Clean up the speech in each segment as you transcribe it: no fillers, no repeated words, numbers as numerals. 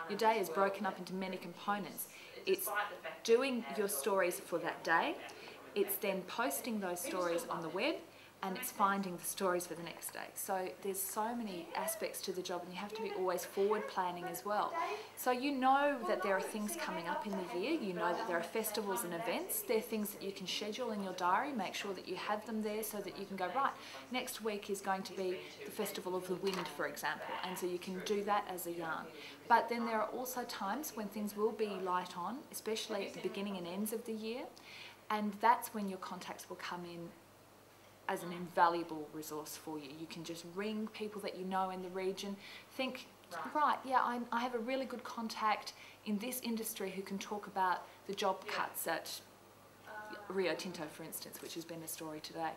Your day is broken up into many components. It's doing your stories for that day, it's then posting those stories on the web, and it's finding the stories for the next day. So there's so many aspects to the job, and you have to be always forward planning as well. So you know that there are things coming up in the year, you know that there are festivals and events, there are things that you can schedule in your diary, make sure that you have them there so that you can go, right, next week is going to be the Festival of the Wind, for example, and so you can do that as a yarn. But then there are also times when things will be light on, especially at the beginning and ends of the year, and that's when your contacts will come in as an invaluable resource for you. You can just ring people that you know in the region, think, right, yeah, I have a really good contact in this industry who can talk about the job cuts at Rio Tinto, for instance, which has been a story today.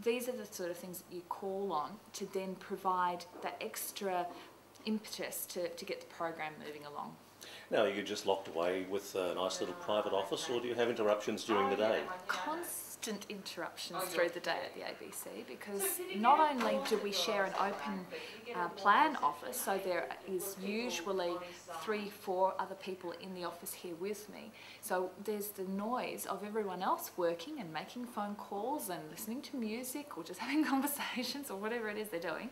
These are the sort of things that you call on to then provide that extra impetus to get the program moving along. Now, are you just locked away with a nice little private office, or do you have interruptions during the day? Constant interruptions through the day at the ABC, because not only do we share an open plan office, so there is usually 3-4 other people in the office here with me, so there's the noise of everyone else working and making phone calls and listening to music or just having conversations or whatever it is they're doing,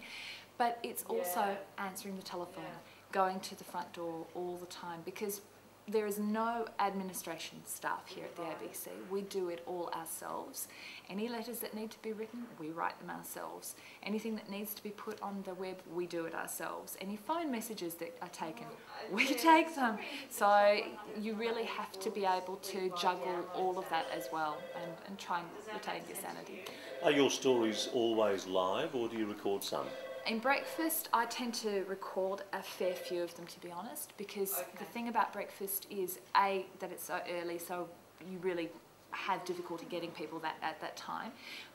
but it's also answering the telephone, going to the front door all the time, because there is no administration staff here at the ABC. We do it all ourselves. Any letters that need to be written, we write them ourselves. Anything that needs to be put on the web, we do it ourselves. Any phone messages that are taken, we take them. So you really have to be able to juggle all of that as well, and try and retain your sanity. Are your stories always live, or do you record some? In breakfast, I tend to record a fair few of them, to be honest, because the thing about breakfast is A, that it's so early, so you really have difficulty getting people at that time,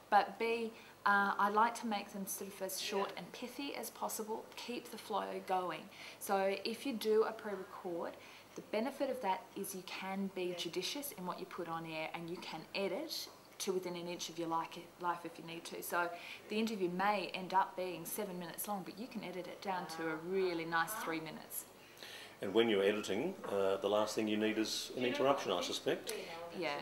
but B, I like to make them sort of as short and pithy as possible, keep the flow going. So if you do a pre-record, the benefit of that is you can be judicious in what you put on air, and you can edit to within an inch of your life if you need to. So the interview may end up being 7 minutes long, but you can edit it down to a really nice 3 minutes. And when you're editing, the last thing you need is an interruption, I suspect. Yeah.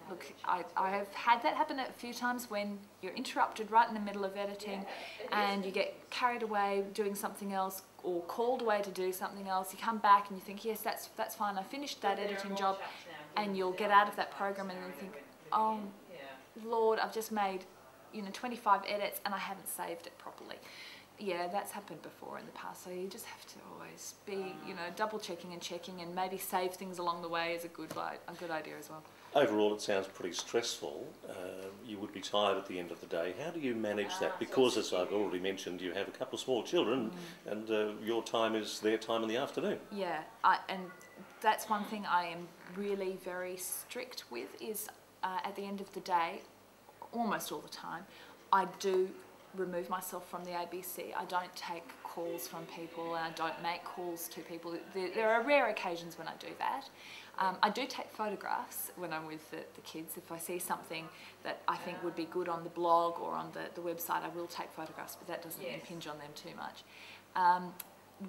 Look, I have had that happen a few times when you're interrupted right in the middle of editing and you get carried away doing something else or called away to do something else. You come back and you think, yes, that's fine, I finished that editing job, and you'll get out of that program and then think, oh Lord, I've just made 25 edits and I haven't saved it properly. Yeah, that's happened before in the past, so you just have to always be double checking and checking, and maybe save things along the way is a good idea as well. Overall, it sounds pretty stressful. You would be tired at the end of the day. How do you manage that? Because, as I've already mentioned, you have a couple of small children, and your time is their time in the afternoon. Yeah, and that's one thing I am really very strict with, is at the end of the day, almost all the time, I do remove myself from the ABC. I don't take calls from people, and I don't make calls to people. There are rare occasions when I do that. I do take photographs when I'm with the kids. If I see something that I think would be good on the blog or on the website, I will take photographs, but that doesn't impinge on them too much.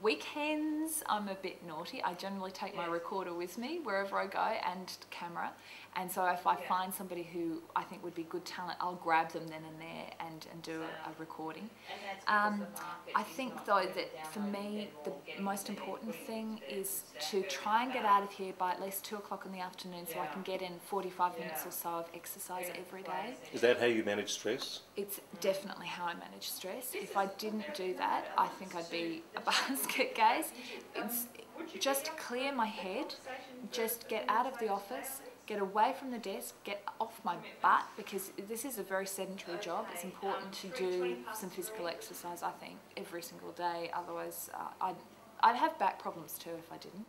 Weekends, I'm a bit naughty. I generally take my recorder with me wherever I go, and camera. And so if I find somebody who I think would be good talent, I'll grab them then and there and do a recording. I think though that for me, the most important thing is to try and get out of here by at least 2 o'clock in the afternoon, so I can get in 45 minutes or so of exercise every day. Is that how you manage stress? It's definitely how I manage stress. If I didn't do that, I think I'd be a basket case. It's just clear my head, just get out of the office, get away from the desk, get off my butt, because this is a very sedentary job. It's important to do some physical exercise, I think, every single day. Otherwise, I'd have back problems too if I didn't.